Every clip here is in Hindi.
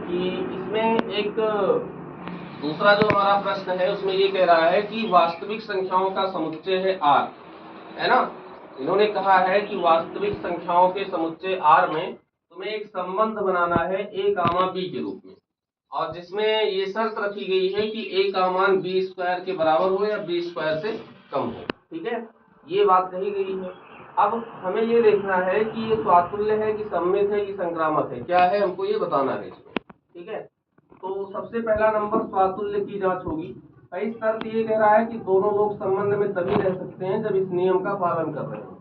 कि इसमें एक दूसरा जो हमारा प्रश्न है उसमें ये कह रहा है कि वास्तविक संख्याओं का समुच्चय है R, है ना। इन्होंने कहा है कि वास्तविक संख्याओं के समुच्चय R में तुम्हें एक संबंध बनाना है a, b के रूप में, और जिसमें ये शर्त रखी गई है कि a का मान b स्क्वायर के बराबर हो या b स्क्वायर से कम हो। ठीक है, ये बात कही गई है। अब हमें ये देखना है कि ये स्वातुल्य है कि सममित है कि संक्रामक है, क्या है हमको ये बताना है इसमें। ठीक है, तो सबसे पहला नंबर स्वातुल्य की जांच होगी। भाई शर्त ये कह रहा है कि दोनों लोग संबंध में तभी रह सकते हैं जब इस नियम का पालन कर रहे हैं।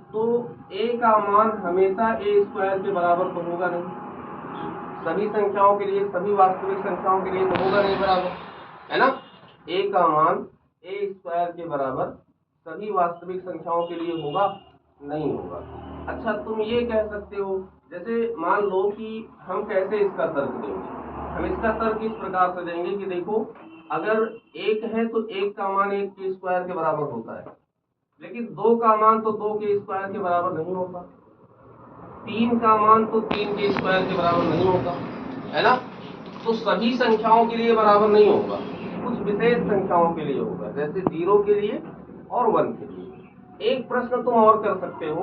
तो a का मान हमेशा a स्क्वायर के बराबर तो होगा नहीं, सभी संख्याओं के लिए, सभी वास्तविक संख्याओं के लिए तो होगा नहीं बराबर, है ना। a का मान a स्क्वायर के बराबर सभी वास्तविक संख्याओं के लिए होगा नहीं होगा। अच्छा, तुम ये कह सकते हो, जैसे मान लो कि हम कैसे इसका तर्क देंगे, हम इसका तर्क इस प्रकार से देंगे कि देखो, अगर एक है तो एक का मान एक के स्क्वायर के बराबर होता है, लेकिन दो का मान तो दो के स्क्वायर के बराबर नहीं होता, तीन का मान तो तीन के स्क्वायर के बराबर नहीं होगा, है ना। तो सभी संख्याओं के लिए बराबर नहीं होगा, कुछ विशेष संख्याओं के लिए होगा, जैसे 0 के लिए और 1 के लिए। एक प्रश्न तुम और कर सकते हो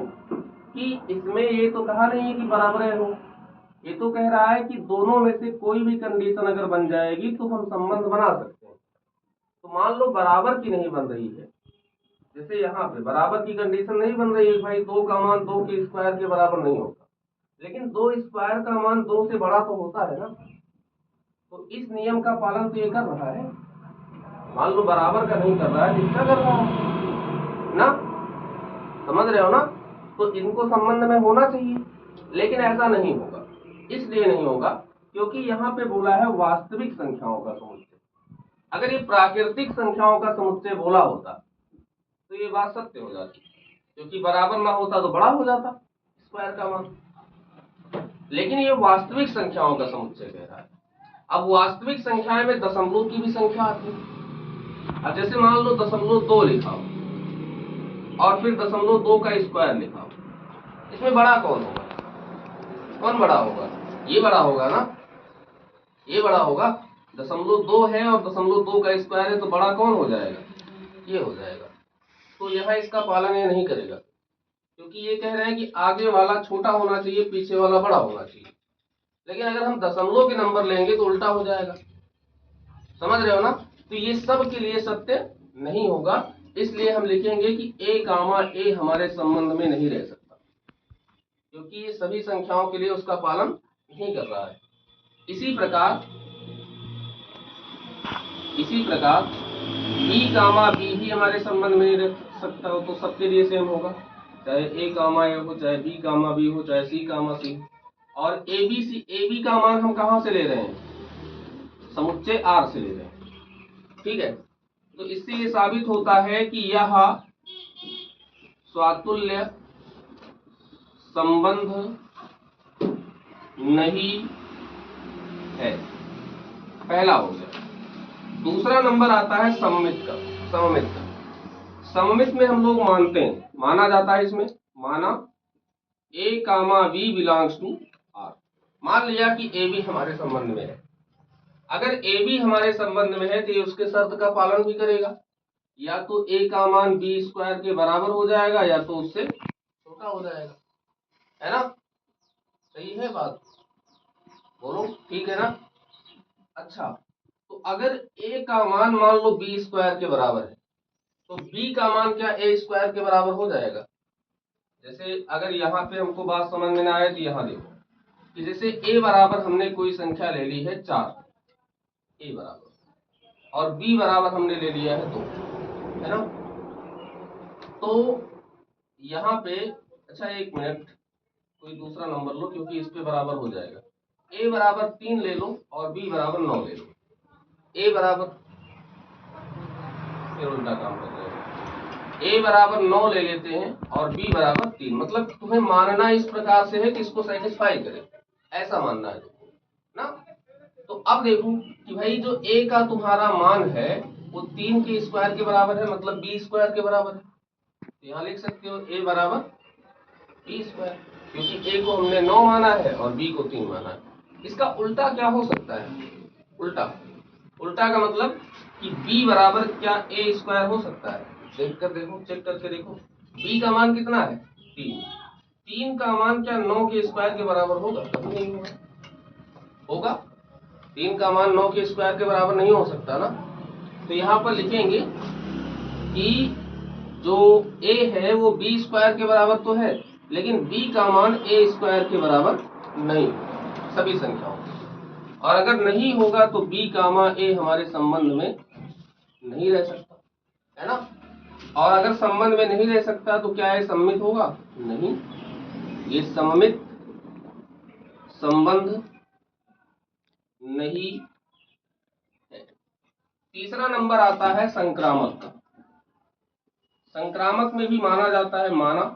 कि इसमें ये तो कहा नहीं है कि बराबर हो, ये तो कह रहा है कि दोनों में से कोई भी कंडीशन अगर बन जाएगी तो हम संबंध बना सकते हैं। तो मान लो बराबर की नहीं बन रही है, जैसे यहाँ पे बराबर की कंडीशन नहीं बन रही है, भाई दो का मान दो के स्क्वायर के बराबर नहीं होगा, लेकिन दो स्क्वायर का मान दो से बड़ा तो होता है ना। तो इस नियम का पालन तो ये कर रहा है, मान लो बराबर का नहीं कर रहा है, जिसका कर रहा है ना, समझ रहे हो ना। तो इनको संबंध में होना चाहिए, लेकिन ऐसा नहीं होगा। इसलिए नहीं होगा क्योंकि यहाँ पे बोला है वास्तविक संख्याओं का समुच्चय। अगर ये प्राकृतिक संख्याओं का समुच्चय बोला होता तो ये बात सत्य हो जाती, क्योंकि बराबर ना होता तो बड़ा हो जाता स्क्वायर का मान, लेकिन ये वास्तविक संख्याओं का समुच्चय कह रहा है। अब वास्तविक संख्याएं में दशमलव की भी संख्या आती है। अब जैसे मान लो 0.2 लिखा हो और फिर 0.2 का स्क्वायर लिखा हो, इसमें बड़ा कौन होगा, कौन बड़ा होगा, ये बड़ा होगा ना, ये बड़ा होगा। 0.2 है और 0.2 का स्क्वायर है, तो बड़ा कौन हो जाएगा, ये हो जाएगा। तो यह इसका पालन ये नहीं करेगा, क्योंकि ये कह रहे हैं कि आगे वाला छोटा होना चाहिए, पीछे वाला बड़ा होना चाहिए। लेकिन अगर हम दशमलव के नंबर लेंगे तो उल्टा हो जाएगा, समझ रहे हो ना। तो ये सब के लिए सत्य नहीं होगा, इसलिए हम लिखेंगे कि a कामा a हमारे संबंध में नहीं रह सकता, क्योंकि ये सभी संख्याओं के लिए उसका पालन नहीं कर रहा है। इसी प्रकार b कामा b भी हमारे संबंध में नहीं रह सकता हो, तो सबके लिए सेम होगा, चाहे a कामा a हो, चाहे b कामा b हो, चाहे c कामा c। और ab का मान हम कहां से ले रहे हैं, समुच्चय R से ले रहे हैं। ठीक है, तो इससे ये साबित होता है कि यह स्वातुल्य संबंध नहीं है, पहला हो गया। दूसरा नंबर आता है सममित का। सममित में हम लोग मानते हैं, माना जाता है इसमें, माना a comma b belongs to R। मान लिया कि a b हमारे संबंध में है। अगर a b हमारे संबंध में है तो ये उसके शर्त का पालन भी करेगा, या तो a का मान b स्क्वायर के बराबर हो जाएगा या तो उससे छोटा हो जाएगा, है ना। सही है बात, बोलो ठीक है ना। अच्छा, तो अगर a का मान मान लो b स्क्वायर के बराबर है, तो b का मान क्या a स्क्वायर के बराबर हो जाएगा। जैसे अगर यहाँ पे हमको बात समझ में ना आए तो यहाँ देखो कि जैसे a बराबर हमने कोई संख्या ले ली है 4, a बराबर, और b बराबर हमने ले लिया है 2, है ना। तो यहाँ पे, अच्छा एक मिनट, कोई दूसरा नंबर लो क्योंकि इस पे बराबर हो जाएगा। a बराबर 3 ले लो और b बराबर 9 ले लो। a बराबर, फिर उल्टा काम कर रहे हैं, a बराबर 9 ले लेते हैं और b बराबर 3। मतलब तुम्हें मानना इस प्रकार से है कि इसको सेटिस्फाई करे, ऐसा मानना है ना। तो अब देखो कि भाई जो a का तुम्हारा मान है वो 3 के स्क्वायर के बराबर है, मतलब b स्क्वायर के बराबर है। तो यहाँ लिख सकते हो a बराबर b स्क्वायर, क्योंकि a को हमने 9 माना है और b को 3 माना है। इसका उल्टा क्या हो सकता है? उल्टा उल्टा का मतलब कि b बराबर क्या a स्क्वायर हो सकता है? देख कर देखो, चेक करके देखो, b का मान कितना है? 3। 3 का मान क्या 9 के स्क्वायर के बराबर होगा? कभी नहीं होगा। होगा? 3 का मान 9 के स्क्वायर के बराबर नहीं हो सकता ना। तो यहाँ पर लिखेंगे कि जो a है वो b स्क्वायर के बराबर तो है, लेकिन b का मान a स्क्वायर के बराबर नहीं सभी संख्याओं। और अगर नहीं होगा तो b कामा a हमारे संबंध में नहीं रह सकता, है ना। और अगर संबंध में नहीं रह सकता तो क्या ये सममित होगा? नहीं, ये सममित संबंध नहीं है। तीसरा नंबर आता है संक्रामक का। संक्रामक में भी माना जाता है, माना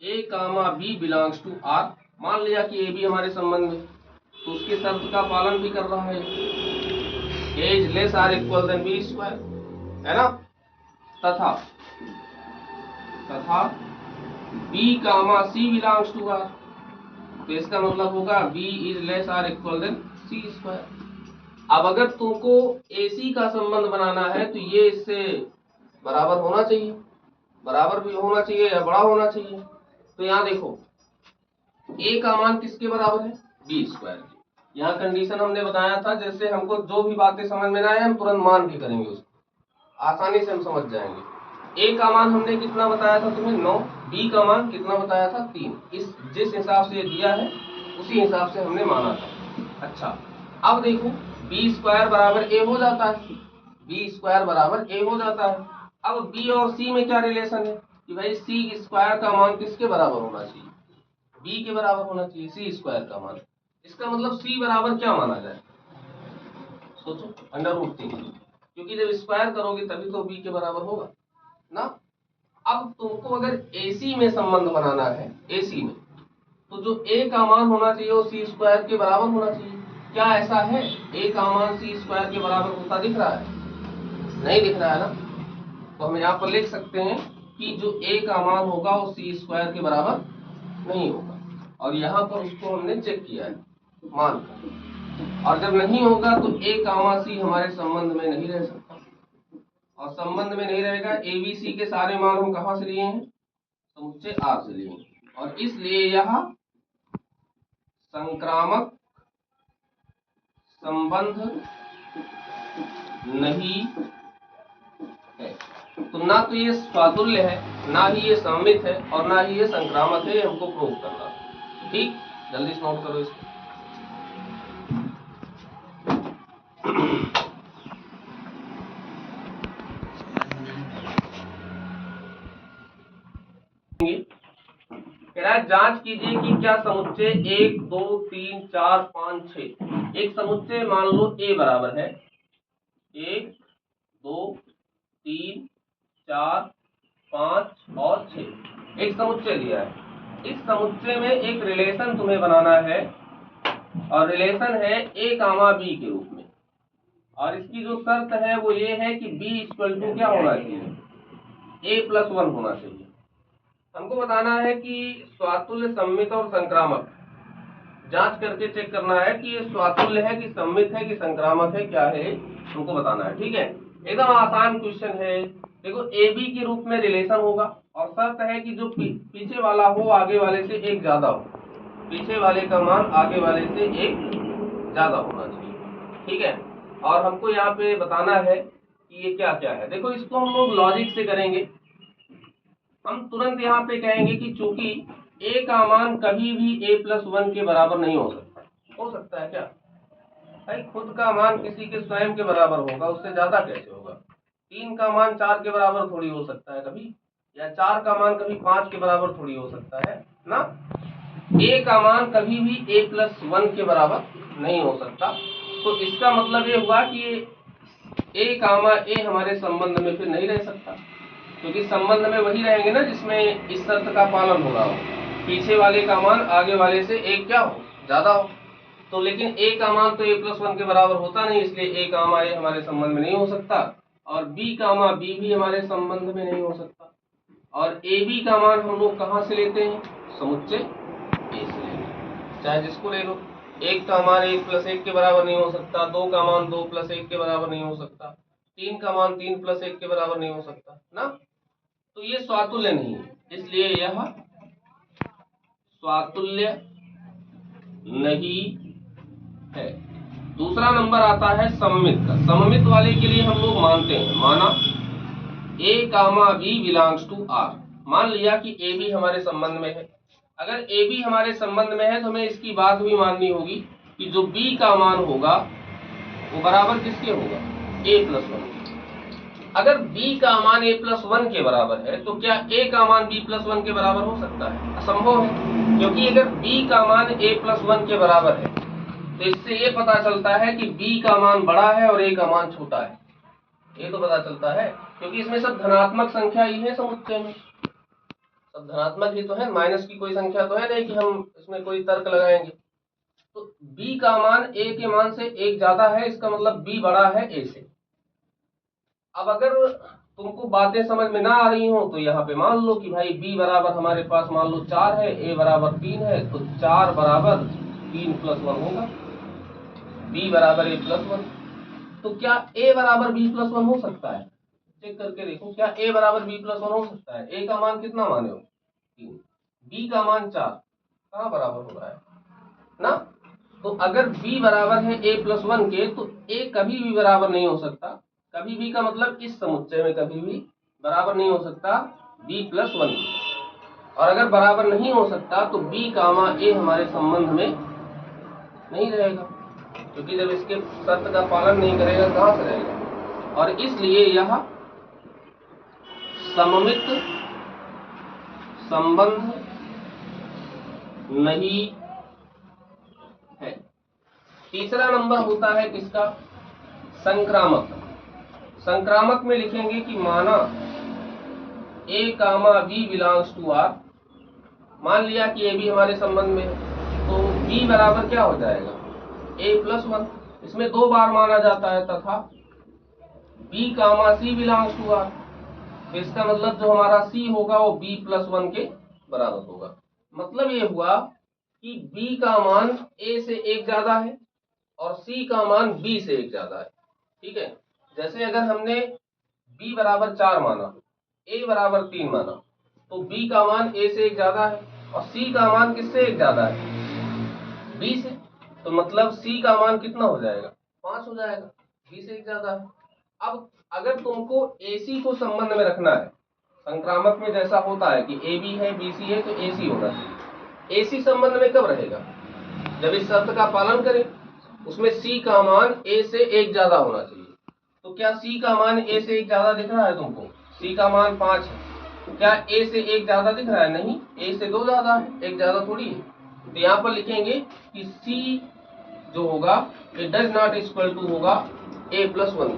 a comma b belongs to r। मान लिया कि a b हमारे संबंध में, तो उसके शर्त का पालन भी कर रहा है, a is less or equal than b square, है ना। तथा b comma c belongs to r, तो इसका मतलब होगा b is less or equal than c square. अब अगर तुमको AC का संबंध बनाना है तो ये इससे बराबर होना चाहिए, बराबर भी होना चाहिए या बड़ा होना चाहिए। तो यहाँ देखो a का मान किसके बराबर है? b स्क्वायर के। यहाँ कंडीशन हमने बताया था, जैसे हमको जो भी बातें समझ में ना आए हम तुरंत मान के करेंगे, उसको आसानी से हम समझ जाएंगे। a का मान हमने कितना बताया था तुम्हें? 9। b का मान कितना बताया था? 3। इस जिस हिसाब से दिया है उसी हिसाब से हमने माना था। अच्छा, अब देखो b स्क्वायर बराबर a हो जाता है, b स्क्वायर बराबर a हो जाता है। अब b और c में क्या रिलेशन है कि भाई c स्क्वायर का मान किसके बराबर होना चाहिए? b के बराबर होना चाहिए, c स्क्वायर का मान। इसका मतलब c बराबर क्या माना जाए? सोचो, √3, क्योंकि जब स्क्वायर करोगे तभी तो b के बराबर होगा ना। अब तुमको अगर AC में संबंध बनाना है, AC में, तो जो a का मान होना चाहिए वो c स्क्वायर के बराबर होना चाहिए। क्या ऐसा है? a का मान c स्क्वायर के बराबर होता दिख रहा है? नहीं दिख रहा है ना। तो हम यहाँ पर लिख सकते हैं कि जो a का मान होगा वो c स्क्वायर के बराबर नहीं होगा, और यहाँ पर उसको हमने चेक किया है मान कर। और जब नहीं होगा तो a कामा c हमारे संबंध में नहीं रह सकता, और संबंध में नहीं रहेगा। ABC के सारे मान हम कहाँ से लिए हैं? समुच्चय R से लिए हैं, और इसलिए यह संक्रामक संबंध नहीं है। तो ना तो ये स्वातुल्य है, ना ही ये सममित है, और ना ही ये संक्रामक है। ये हमको प्रूव करना है। ठीक, जल्दी से नोट करो इसको। जांच कीजिए कि क्या समुच्चय 1 2 3 4 5 6, एक समुच्चय मान लो A बराबर है 1 2 3 4 5 और 6, एक समुच्चय दिया है। इस समुच्चय में एक रिलेशन तुम्हें बनाना है, और रिलेशन है a कामा b के रूप में, और इसकी जो शर्त है वो ये है कि b इक्वल टू क्या होना चाहिए? a+1 होना चाहिए। हमको बताना है कि स्वातुल्य, सम्मित और संक्रामक जांच करके चेक करना है कि ये स्वातुल्य है कि सम्मित है कि संक्रामक है, क्या है हमको बताना है। ठीक है, एकदम आसान क्वेश्चन है। देखो AB के रूप में रिलेशन होगा, और शर्त है कि जो पीछे वाला हो आगे वाले से एक ज्यादा हो, पीछे वाले का मान आगे वाले से एक ज्यादा होना चाहिए। ठीक है, और हमको यहाँ पे बताना है कि ये क्या क्या है। देखो इसको हम लोग लॉजिक से करेंगे। हम तुरंत यहाँ पे कहेंगे कि चूंकि a का मान कभी भी a+1 के बराबर नहीं हो सकता। हो सकता है क्या भाई? खुद का मान किसी के स्वयं के बराबर होगा, उससे ज्यादा कैसे होगा? 3 का मान 4 के बराबर थोड़ी हो सकता है कभी, या 4 का मान कभी 5 के बराबर थोड़ी हो सकता है ना। a का मान कभी भी a+1 के बराबर नहीं हो सकता। तो इसका मतलब ये हुआ कि a कामा a हमारे संबंध में फिर नहीं रह सकता, क्योंकि संबंध में वही रहेंगे ना जिसमें इस शर्त का पालन हो रहा हो, पीछे वाले का मान आगे वाले से एक क्या हो, ज्यादा हो। तो लेकिन a का मान तो a+1 के बराबर होता नहीं, इसलिए a कामा a हमारे संबंध में नहीं हो सकता, और b कामा b भी हमारे संबंध में नहीं हो सकता। और ab का मान हम लोग कहाँ से लेते हैं? समुच्चय A से लेते हैं, चाहे जिसको ले लो। 1 का मान 1 + 1 के बराबर नहीं हो सकता, 2 का मान 2 + 1 के बराबर नहीं हो सकता, 3 का मान 3 + 1 के बराबर नहीं हो सकता ना। तो ये स्वातुल्य नहीं है, इसलिए यह स्वातुल्य नहीं है। दूसरा नंबर आता है सममित का। सममित वाले के लिए हम लोग मानते हैं, माना a, b belongs to r। मान लिया कि a b हमारे संबंध में है। अगर a b हमारे संबंध में है तो हमें इसकी बात भी माननी होगी कि जो b का मान होगा वो बराबर किसके होगा, a + 1। अगर b का मान a + 1 के बराबर है तो क्या a का मान b + 1 के बराबर हो सकता है? असंभव है, क्योंकि अगर b का मान a + 1 के बराबर है तो इससे ये पता चलता है कि b का मान बड़ा है और a का मान छोटा है। ये तो पता चलता है, क्योंकि इसमें सब धनात्मक संख्या ही है समुच्चय में, सब धनात्मक ही तो है, माइनस की कोई संख्या तो है नहीं कि हम इसमें कोई तर्क लगाएंगे। तो b का मान a के मान से 1 ज्यादा है, इसका मतलब b बड़ा है a से। अब अगर तुमको बातें समझ में ना आ रही हो तो यहाँ पे मान लो कि भाई b बराबर हमारे पास मान लो 4 है, a बराबर 3 है, तो 4 बराबर 3 + 1 होगा, b बराबर a + 1। तो क्या a बराबर b + 1 हो सकता है? चेक करके देखो, क्या a बराबर b + 1 हो सकता है? a का मान कितना माने हो, 3, b का मान 4, कहाँ बराबर हो रहा है ना। तो अगर b बराबर है a + 1 के तो a कभी भी बराबर नहीं हो सकता, कभी भी का मतलब इस समुच्चय में कभी भी बराबर नहीं हो सकता b + 1 के। और अगर बराबर नहीं हो सकता तो b, a हमारे संबंध में नहीं रहेगा, क्योंकि जब इसके शर्त का पालन नहीं करेगा कहां से रहेगा। और इसलिए यह सममित संबंध नहीं है। तीसरा नंबर होता है किसका, संक्रामक। संक्रामक में लिखेंगे कि माना a, b belongs to r। मान लिया कि a b हमारे संबंध में है तो b बराबर क्या हो जाएगा, a + 1। इसमें 2 बार माना जाता है, तथा b, c belongs to r। तो इसका मतलब जो हमारा c होगा वो b + 1 के बराबर होगा। मतलब ये हुआ कि b का मान a से 1 ज्यादा है और c का मान b से 1 ज्यादा है। ठीक है, जैसे अगर हमने b बराबर 4 माना, a बराबर 3 माना, तो b का मान a से 1 ज्यादा है और c का मान किससे 1 ज्यादा है, b से। तो मतलब c का मान कितना हो जाएगा, 5 हो जाएगा, b से 1 ज्यादा है। अब अगर तुमको AC को संबंध में रखना है, संक्रामक में जैसा होता है कि AB है BC है तो AC होना चाहिए। AC संबंध में कब रहेगा, जब इस शर्त का पालन करें, उसमें C का मान A से 1 ज्यादा होना चाहिए। तो क्या C का मान A से 1 ज्यादा दिख रहा है तुमको, C का मान 5 है, क्या A से 1 ज्यादा दिख रहा है, नहीं, A से 2 ज्यादा है, 1 ज्यादा थोड़ी है। तो यहाँ पर लिखेंगे कि C जो होगा it does not equal to होगा a + 1।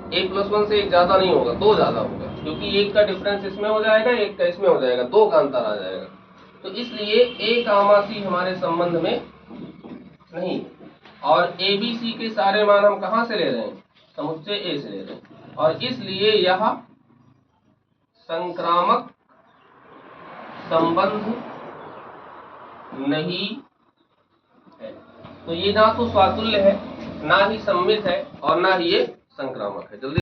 a + 1 से 1 ज्यादा नहीं होगा, 2 ज्यादा होगा, क्योंकि 1 का डिफरेंस इसमें हो जाएगा, 1 का इसमें हो जाएगा, 2 का अंतर आ जाएगा। तो इसलिए a, c हमारे संबंध में नहीं। और a b c के सारे मान हम कहां से ले रहे हैं, समुच्चय a से ले रहे हैं, और इसलिए यह संक्रामक संबंध नहीं है। तो ये ना तो स्वातुल्य है, ना ही सममित है, और ना ही ये संक्रामक है। जल्दी